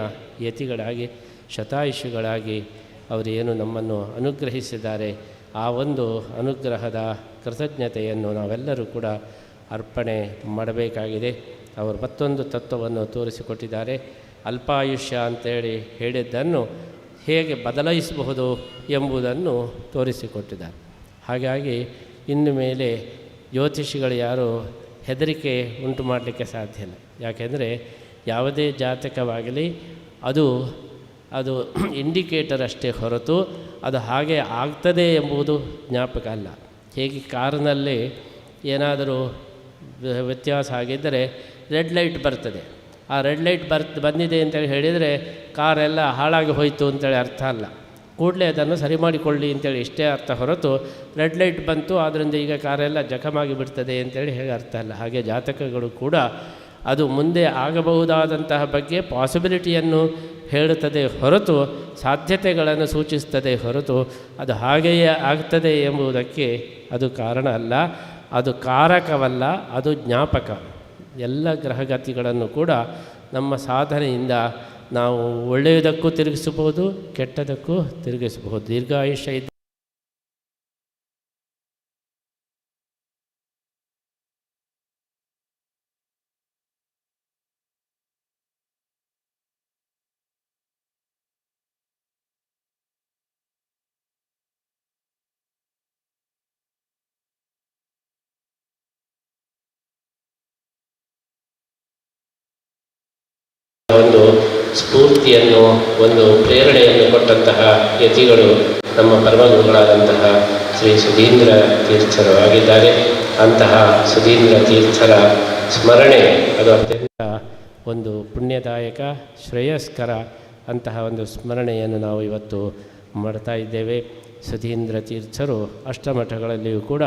ಯತಿಗಳಾಗಿ, ಶತಾಯುಷಿಗಳಾಗಿ ಅವರೇನು ನಮ್ಮನ್ನು ಅನುಗ್ರಹಿಸಿದ್ದಾರೆ, ಆ ಒಂದು ಅನುಗ್ರಹದ ಕೃತಜ್ಞತೆಯನ್ನು ನಾವೆಲ್ಲರೂ ಕೂಡ ಅರ್ಪಣೆ ಮಾಡಬೇಕಾಗಿದೆ. ಅವರು ಮತ್ತೊಂದು ತತ್ವವನ್ನು ತೋರಿಸಿಕೊಟ್ಟಿದ್ದಾರೆ. ಅಲ್ಪಾಯುಷ್ಯ ಅಂತೇಳಿ ಹೇಳಿದ್ದನ್ನು ಹೇಗೆ ಬದಲಾಯಿಸಬಹುದು ಎಂಬುದನ್ನು ತೋರಿಸಿಕೊಟ್ಟಿದ್ದಾರೆ. ಹಾಗಾಗಿ ಇನ್ನು ಮೇಲೆ ಜ್ಯೋತಿಷಿಗಳು ಯಾರು ಹೆದರಿಕೆ ಉಂಟು ಮಾಡಲಿಕ್ಕೆ ಸಾಧ್ಯ ಇಲ್ಲ. ಯಾಕೆಂದರೆ ಯಾವುದೇ ಜಾತಕವಾಗಲಿ ಅದು ಇಂಡಿಕೇಟರ್ ಅಷ್ಟೇ ಹೊರತು ಅದು ಹಾಗೆ ಆಗ್ತದೆ ಎಂಬುದು ಜ್ಞಾಪಕ ಅಲ್ಲ. ಹೇಗೆ ಕಾರಿನಲ್ಲಿ ಏನಾದರೂ ವ್ಯತ್ಯಾಸ ಆಗಿದ್ದರೆ ರೆಡ್ ಲೈಟ್ ಬರ್ತದೆ. ಆ ರೆಡ್ ಲೈಟ್ ಬಂದಿದೆ ಅಂತೇಳಿ ಹೇಳಿದರೆ ಕಾರೆಲ್ಲ ಹಾಳಾಗಿ ಹೋಯಿತು ಅಂತೇಳಿ ಅರ್ಥ ಅಲ್ಲ. ಕೂಡಲೇ ಅದನ್ನು ಸರಿ ಮಾಡಿಕೊಳ್ಳಿ ಅಂತೇಳಿ ಇಷ್ಟೇ ಅರ್ಥ ಹೊರತು ರೆಡ್ ಲೈಟ್ ಬಂತು ಆದ್ದರಿಂದ ಈಗ ಕಾರೆಲ್ಲ ಜಖಮಾಗಿ ಬಿಡ್ತದೆ ಅಂತೇಳಿ ಹೇಗೆ ಅರ್ಥ ಅಲ್ಲ. ಹಾಗೆ ಜಾತಕಗಳು ಕೂಡ ಅದು ಮುಂದೆ ಆಗಬಹುದಾದಂತಹ ಬಗ್ಗೆ ಪಾಸಿಬಿಲಿಟಿಯನ್ನು ಹೇಳುತ್ತದೆ ಹೊರತು, ಸಾಧ್ಯತೆಗಳನ್ನು ಸೂಚಿಸ್ತದೆ ಹೊರತು ಅದು ಹಾಗೆಯೇ ಆಗ್ತದೆ ಎಂಬುದಕ್ಕೆ ಅದು ಕಾರಣ ಅಲ್ಲ, ಅದು ಕಾರಕವಲ್ಲ, ಅದು ಜ್ಞಾಪಕ. ಎಲ್ಲ ಗ್ರಹಗತಿಗಳನ್ನು ಕೂಡ ನಮ್ಮ ಸಾಧನೆಯಿಂದ ನಾವು ಒಳ್ಳೆಯದಕ್ಕೂ ತಿರುಗಿಸಬಹುದು, ಕೆಟ್ಟದಕ್ಕೂ ತಿರುಗಿಸಬಹುದು. ದೀರ್ಘಾಯುಷ್ಯ ಇದ್ದ ಒಂದು ಸ್ಫೂರ್ತಿಯನ್ನು, ಒಂದು ಪ್ರೇರಣೆಯನ್ನು ಕೊಟ್ಟಂತಹ ಯತಿಗಳು ನಮ್ಮ ಪರಮಗುರುಗಳಾದಂತಹ ಶ್ರೀ ಸುಧೀಂದ್ರ ತೀರ್ಥರು ಆಗಿದ್ದಾರೆ. ಅಂತಹ ಸುಧೀಂದ್ರ ತೀರ್ಥರ ಸ್ಮರಣೆ ಅದು ಅತ್ಯಂತ ಒಂದು ಪುಣ್ಯದಾಯಕ, ಶ್ರೇಯಸ್ಕರ ಅಂತಹ ಒಂದು ಸ್ಮರಣೆಯನ್ನು ನಾವು ಇವತ್ತು ಮಾಡ್ತಾ ಇದ್ದೇವೆ. ಸುಧೀಂದ್ರ ತೀರ್ಥರು ಅಷ್ಟಮಠಗಳಲ್ಲಿಯೂ ಕೂಡ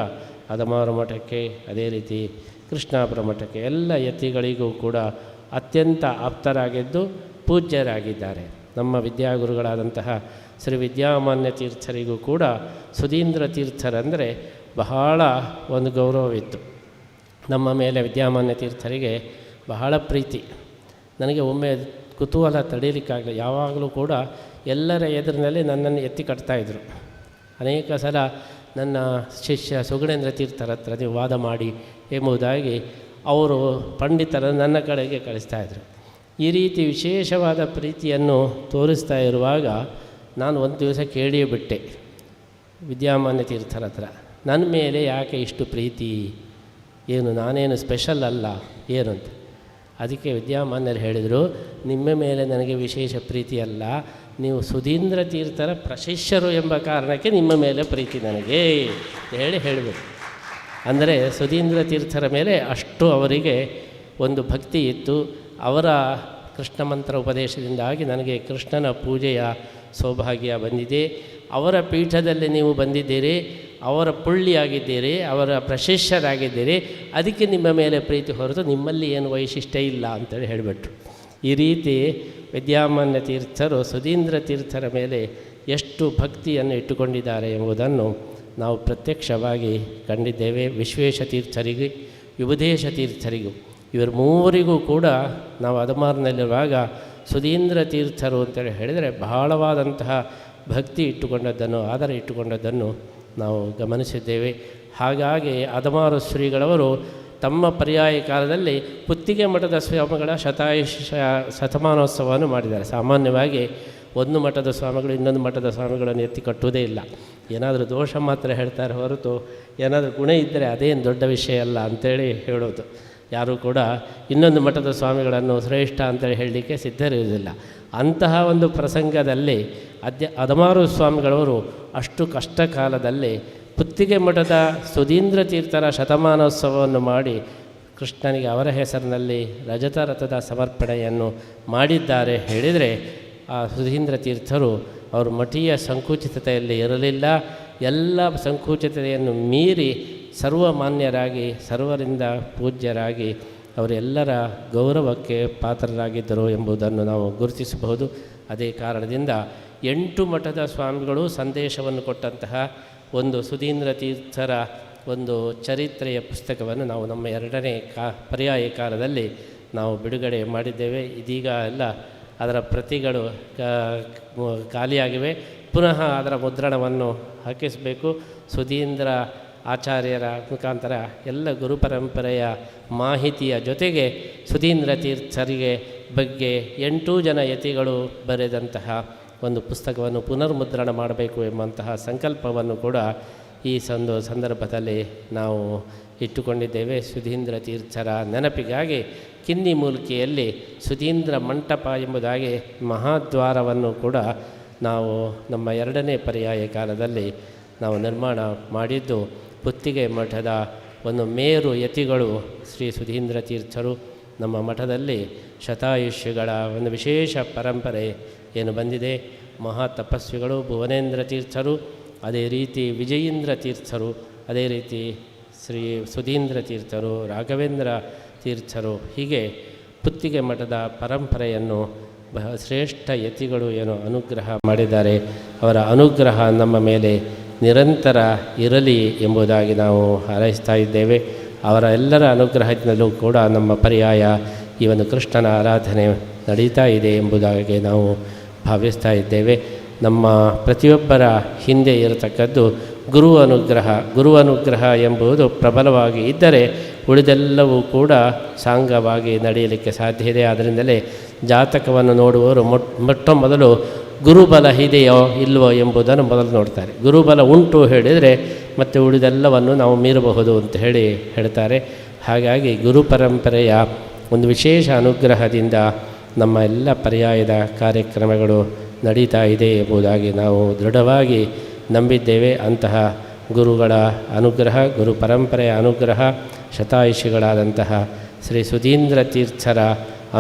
ಅದಮಾರು ಮಠಕ್ಕೆ, ಅದೇ ರೀತಿ ಕೃಷ್ಣಾಪುರ ಮಠಕ್ಕೆ ಎಲ್ಲ ಯತಿಗಳಿಗೂ ಕೂಡ ಅತ್ಯಂತ ಆಪ್ತರಾಗಿದ್ದು ಪೂಜ್ಯರಾಗಿದ್ದಾರೆ. ನಮ್ಮ ವಿದ್ಯಾಗುರುಗಳಾದಂತಹ ಶ್ರೀ ವಿದ್ಯಾಮಾನ್ಯ ತೀರ್ಥರಿಗೂ ಕೂಡ ಸುಧೀಂದ್ರ ತೀರ್ಥರಂದರೆ ಬಹಳ ಒಂದು ಗೌರವವಿತ್ತು. ನಮ್ಮ ಮೇಲೆ ವಿದ್ಯಾಮಾನ್ಯ ತೀರ್ಥರಿಗೆ ಬಹಳ ಪ್ರೀತಿ. ನನಗೆ ಒಮ್ಮೆ ಕುತೂಹಲ ತಡೀಲಿಕ್ಕಾಗಲಿ, ಯಾವಾಗಲೂ ಕೂಡ ಎಲ್ಲರ ಎದುರಿನಲ್ಲಿ ನನ್ನನ್ನು ಎತ್ತಿ ಕಟ್ತಾಯಿದ್ರು. ಅನೇಕ ಸಲ ನನ್ನ ಶಿಷ್ಯ ಸುಗುಣೇಂದ್ರ ತೀರ್ಥರ ಹತ್ರ ನೀವು ವಾದ ಮಾಡಿ ಎಂಬುದಾಗಿ ಅವರು ಪಂಡಿತರ ನನ್ನ ಕಡೆಗೆ ಕಳಿಸ್ತಾಯಿದ್ರು. ಈ ರೀತಿ ವಿಶೇಷವಾದ ಪ್ರೀತಿಯನ್ನು ತೋರಿಸ್ತಾ ಇರುವಾಗ ನಾನು ಒಂದು ದಿವಸ ಕೇಳಿಯೇ ಬಿಟ್ಟೆ ವಿದ್ಯಾಮಾನ್ಯ ತೀರ್ಥರ ಹತ್ರ, ನನ್ನ ಮೇಲೆ ಯಾಕೆ ಇಷ್ಟು ಪ್ರೀತಿ, ಏನು ನಾನೇನು ಸ್ಪೆಷಲ್ ಅಲ್ಲ ಏನು ಅಂತ. ಅದಕ್ಕೆ ವಿದ್ಯಾಮಾನ್ಯರು ಹೇಳಿದರು, ನಿಮ್ಮ ಮೇಲೆ ನನಗೆ ವಿಶೇಷ ಪ್ರೀತಿ ಅಲ್ಲ, ನೀವು ಸುಧೀಂದ್ರ ತೀರ್ಥರ ಪ್ರಶಿಷ್ಯರು ಎಂಬ ಕಾರಣಕ್ಕೆ ನಿಮ್ಮ ಮೇಲೆ ಪ್ರೀತಿ ನನಗೆ ಹೇಳಬೇಕು. ಅಂದರೆ ಸುಧೀಂದ್ರ ತೀರ್ಥರ ಮೇಲೆ ಅಷ್ಟು ಅವರಿಗೆ ಒಂದು ಭಕ್ತಿ ಇತ್ತು. ಅವರ ಕೃಷ್ಣ ಮಂತ್ರ ಉಪದೇಶದಿಂದಾಗಿ ನನಗೆ ಕೃಷ್ಣನ ಪೂಜೆಯ ಸೌಭಾಗ್ಯ ಬಂದಿದೆ. ಅವರ ಪೀಠದಲ್ಲಿ ನೀವು ಬಂದಿದ್ದೀರಿ, ಅವರ ಪುಳ್ಳಿಯಾಗಿದ್ದೀರಿ, ಅವರ ಪ್ರಶಿಷ್ಯರಾಗಿದ್ದೀರಿ, ಅದಕ್ಕೆ ನಿಮ್ಮ ಮೇಲೆ ಪ್ರೀತಿ ಹೊರತು ನಿಮ್ಮಲ್ಲಿ ಏನು ವೈಶಿಷ್ಟ್ಯ ಇಲ್ಲ ಅಂತೇಳಿ ಹೇಳಿಬಿಟ್ರು. ಈ ರೀತಿ ವಿದ್ಯಾಮಾನ್ಯ ತೀರ್ಥರು ಸುಧೀಂದ್ರ ತೀರ್ಥರ ಮೇಲೆ ಎಷ್ಟು ಭಕ್ತಿಯನ್ನು ಇಟ್ಟುಕೊಂಡಿದ್ದಾರೆ ಎಂಬುದನ್ನು ನಾವು ಪ್ರತ್ಯಕ್ಷವಾಗಿ ಕಂಡಿದ್ದೇವೆ. ವಿಶ್ವೇಶ ತೀರ್ಥರಿಗೂ ವಿಬುಧೇಶ ತೀರ್ಥರಿಗೂ ಇವರು ಮೂವರಿಗೂ ಕೂಡ ನಾವು ಅದಮಾರ್ನಲ್ಲಿರುವಾಗ ಸುಧೀಂದ್ರ ತೀರ್ಥರು ಅಂತೇಳಿ ಹೇಳಿದರೆ ಬಹಳವಾದಂತಹ ಭಕ್ತಿ ಇಟ್ಟುಕೊಂಡದ್ದನ್ನು, ಆದರ ಇಟ್ಟುಕೊಂಡದ್ದನ್ನು ನಾವು ಗಮನಿಸಿದ್ದೇವೆ. ಹಾಗಾಗಿ ಅದಮಾರು ಶ್ರೀಗಳವರು ತಮ್ಮ ಪರ್ಯಾಯ ಕಾಲದಲ್ಲಿ ಪುತ್ತಿಗೆ ಮಠದ ಸ್ವಾಮಿಗಳ ಶತಮಾನೋತ್ಸವವನ್ನು ಮಾಡಿದ್ದಾರೆ. ಸಾಮಾನ್ಯವಾಗಿ ಒಂದು ಮಠದ ಸ್ವಾಮಿಗಳು ಇನ್ನೊಂದು ಮಠದ ಸ್ವಾಮಿಗಳನ್ನು ಎತ್ತಿ ಕಟ್ಟುವುದೇ ಇಲ್ಲ. ಏನಾದರೂ ದೋಷ ಮಾತ್ರ ಹೇಳ್ತಾರೆ ಹೊರತು ಏನಾದರೂ ಗುಣ ಇದ್ದರೆ ಅದೇನು ದೊಡ್ಡ ವಿಷಯ ಅಲ್ಲ ಅಂಥೇಳಿ ಹೇಳೋದು. ಯಾರೂ ಕೂಡ ಇನ್ನೊಂದು ಮಠದ ಸ್ವಾಮಿಗಳನ್ನು ಶ್ರೇಷ್ಠ ಅಂತೇಳಿ ಹೇಳಲಿಕ್ಕೆ ಸಿದ್ಧರಿರುವುದಿಲ್ಲ. ಅಂತಹ ಒಂದು ಪ್ರಸಂಗದಲ್ಲಿ ಅದಮಾರು ಸ್ವಾಮಿಗಳವರು ಅಷ್ಟು ಕಷ್ಟ ಕಾಲದಲ್ಲಿ ಪುತ್ತಿಗೆ ಮಠದ ಸುಧೀಂದ್ರ ತೀರ್ಥರ ಶತಮಾನೋತ್ಸವವನ್ನು ಮಾಡಿ ಕೃಷ್ಣನಿಗೆ ಅವರ ಹೆಸರಿನಲ್ಲಿ ರಜತ ರಥದ ಸಮರ್ಪಣೆಯನ್ನು ಮಾಡಿದ್ದಾರೆ ಹೇಳಿದರೆ ಆ ಸುಧೀಂದ್ರ ತೀರ್ಥರು ಅವರು ಮಠೀಯ ಸಂಕುಚಿತತೆಯಲ್ಲಿ ಇರಲಿಲ್ಲ. ಎಲ್ಲ ಸಂಕುಚಿತತೆಯನ್ನು ಮೀರಿ ಸರ್ವಮಾನ್ಯರಾಗಿ ಸರ್ವರಿಂದ ಪೂಜ್ಯರಾಗಿ ಅವರೆಲ್ಲರ ಗೌರವಕ್ಕೆ ಪಾತ್ರರಾಗಿದ್ದರು ಎಂಬುದನ್ನು ನಾವು ಗುರುತಿಸಬಹುದು. ಅದೇ ಕಾರಣದಿಂದ 8 ಮಠದ ಸ್ವಾಮಿಗಳು ಸಂದೇಶವನ್ನು ಕೊಟ್ಟಂತಹ ಒಂದು ಸುಧೀಂದ್ರ ತೀರ್ಥರ ಒಂದು ಚರಿತ್ರೆಯ ಪುಸ್ತಕವನ್ನು ನಾವು ನಮ್ಮ 2ನೇ ಪರ್ಯಾಯ ಕಾಲದಲ್ಲಿ ನಾವು ಬಿಡುಗಡೆ ಮಾಡಿದ್ದೇವೆ. ಇದೀಗ ಎಲ್ಲ ಅದರ ಪ್ರತಿಗಳು ಖಾಲಿಯಾಗಿವೆ. ಪುನಃ ಅದರ ಮುದ್ರಣವನ್ನು ಹಾಕಿಸಬೇಕು. ಸುಧೀಂದ್ರ ಆಚಾರ್ಯರ ಮುಖಾಂತರ ಎಲ್ಲ ಗುರು ಪರಂಪರೆಯ ಮಾಹಿತಿಯ ಜೊತೆಗೆ ಸುಧೀಂದ್ರ ತೀರ್ಥರಿಗೆ ಬಗ್ಗೆ 8 ಜನ ಯತಿಗಳು ಬರೆದಂತಹ ಒಂದು ಪುಸ್ತಕವನ್ನು ಪುನರ್ಮುದ್ರಣ ಮಾಡಬೇಕು ಎಂಬಂತಹ ಸಂಕಲ್ಪವನ್ನು ಕೂಡ ಈ ಸಂದರ್ಭದಲ್ಲಿ ನಾವು ಇಟ್ಟುಕೊಂಡಿದ್ದೇವೆ. ಸುಧೀಂದ್ರ ತೀರ್ಥರ ನೆನಪಿಗಾಗಿ ಕಿನ್ನಿ ಮೂಲ್ಕಿಯಲ್ಲಿ ಸುಧೀಂದ್ರ ಮಂಟಪ ಎಂಬುದಾಗಿ ಮಹಾದ್ವಾರವನ್ನು ಕೂಡ ನಾವು ನಮ್ಮ 2ನೇ ಪರ್ಯಾಯ ಕಾಲದಲ್ಲಿ ನಾವು ನಿರ್ಮಾಣ ಮಾಡಿದ್ದು ಪುತ್ತಿಗೆ ಮಠದ ಒಂದು ಮೇರು ಯತಿಗಳು ಶ್ರೀ ಸುಧೀಂದ್ರ ತೀರ್ಥರು. ನಮ್ಮ ಮಠದಲ್ಲಿ ಶತಾಯುಷ್ಯಗಳ ಒಂದು ವಿಶೇಷ ಪರಂಪರೆ ಏನು ಬಂದಿದೆ. ಮಹಾ ತಪಸ್ವಿಗಳು ಭುವನೇಂದ್ರ ತೀರ್ಥರು, ಅದೇ ರೀತಿ ವಿಜಯೇಂದ್ರ ತೀರ್ಥರು, ಅದೇ ರೀತಿ ಶ್ರೀ ಸುಧೀಂದ್ರ ತೀರ್ಥರು, ರಾಘವೇಂದ್ರ ತೀರ್ಥರು, ಹೀಗೆ ಪುತ್ತಿಗೆ ಮಠದ ಪರಂಪರೆಯನ್ನು ಶ್ರೇಷ್ಠ ಯತಿಗಳು ಏನು ಅನುಗ್ರಹ ಮಾಡಿದ್ದಾರೆ. ಅವರ ಅನುಗ್ರಹ ನಮ್ಮ ಮೇಲೆ ನಿರಂತರ ಇರಲಿ ಎಂಬುದಾಗಿ ನಾವು ಹಾರೈಸ್ತಾ ಇದ್ದೇವೆ. ಅವರ ಎಲ್ಲರ ಅನುಗ್ರಹದಿಂದಲೂ ಕೂಡ ನಮ್ಮ ಪರ್ಯಾಯ ಈ ಒಂದು ಕೃಷ್ಣನ ಆರಾಧನೆ ನಡೀತಾ ಇದೆ ಎಂಬುದಾಗಿ ನಾವು ಭಾವಿಸ್ತಾ ಇದ್ದೇವೆ. ನಮ್ಮ ಪ್ರತಿಯೊಬ್ಬರ ಹಿಂದೆ ಇರತಕ್ಕದ್ದು ಗುರು ಅನುಗ್ರಹ ಎಂಬುದು ಪ್ರಬಲವಾಗಿ ಇದ್ದರೆ ಉಳಿದೆಲ್ಲವೂ ಕೂಡ ಸಾಂಗವಾಗಿ ನಡೆಯಲಿಕ್ಕೆ ಸಾಧ್ಯ ಇದೆ. ಆದ್ದರಿಂದಲೇ ಜಾತಕವನ್ನು ನೋಡುವವರು ಮೊಟ್ಟ ಮೊದಲು ಗುರುಬಲ ಇದೆಯೋ ಇಲ್ಲವೋ ಎಂಬುದನ್ನು ಮೊದಲು ನೋಡ್ತಾರೆ. ಗುರುಬಲ ಉಂಟು ಹೇಳಿದರೆ ಮತ್ತು ಉಳಿದೆಲ್ಲವನ್ನು ನಾವು ಮೀರಬಹುದು ಅಂತ ಹೇಳ್ತಾರೆ. ಹಾಗಾಗಿ ಗುರು ಪರಂಪರೆಯ ಒಂದು ವಿಶೇಷ ಅನುಗ್ರಹದಿಂದ ನಮ್ಮ ಎಲ್ಲ ಪರ್ಯಾಯದ ಕಾರ್ಯಕ್ರಮಗಳು ನಡೀತಾ ಇದೆ ಎಂಬುದಾಗಿ ನಾವು ದೃಢವಾಗಿ ನಂಬಿದ್ದೇವೆ. ಅಂತಹ ಗುರುಗಳ ಅನುಗ್ರಹ, ಗುರು ಪರಂಪರೆಯ ಅನುಗ್ರಹ, ಶತಾಯುಷಿಗಳಾದಂತಹ ಶ್ರೀ ಸುಧೀಂದ್ರ ತೀರ್ಥರ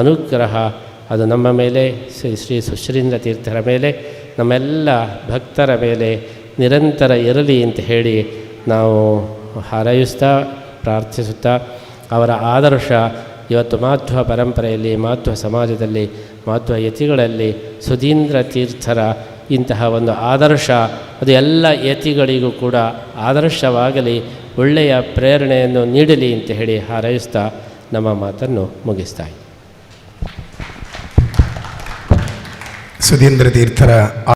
ಅನುಗ್ರಹ ಅದು ನಮ್ಮ ಮೇಲೆ, ಶ್ರೀ ಸುಶ್ರೀಂದ್ರ ತೀರ್ಥರ ಮೇಲೆ, ನಮ್ಮೆಲ್ಲ ಭಕ್ತರ ಮೇಲೆ ನಿರಂತರ ಇರಲಿ ಅಂತ ಹೇಳಿ ನಾವು ಹಾರೈಸ್ತಾ ಪ್ರಾರ್ಥಿಸುತ್ತಾ ಅವರ ಆದರ್ಶ ಇವತ್ತು ಮಾಧ್ವ ಪರಂಪರೆಯಲ್ಲಿ, ಮಾಧ್ವ ಸಮಾಜದಲ್ಲಿ, ಮಾಧ್ವ ಯತಿಗಳಲ್ಲಿ ಸುಧೀಂದ್ರ ತೀರ್ಥರ ಇಂತಹ ಒಂದು ಆದರ್ಶ ಅದು ಎಲ್ಲ ಯತಿಗಳಿಗೂ ಕೂಡ ಆದರ್ಶವಾಗಲಿ, ಒಳ್ಳೆಯ ಪ್ರೇರಣೆಯನ್ನು ನೀಡಲಿ ಅಂತ ಹೇಳಿ ಹಾರೈಸ್ತಾ ನಮ್ಮ ಮಾತನ್ನು ಮುಗಿಸ್ತಾ ಸುಧೀಂದ್ರ ತೀರ್ಥರ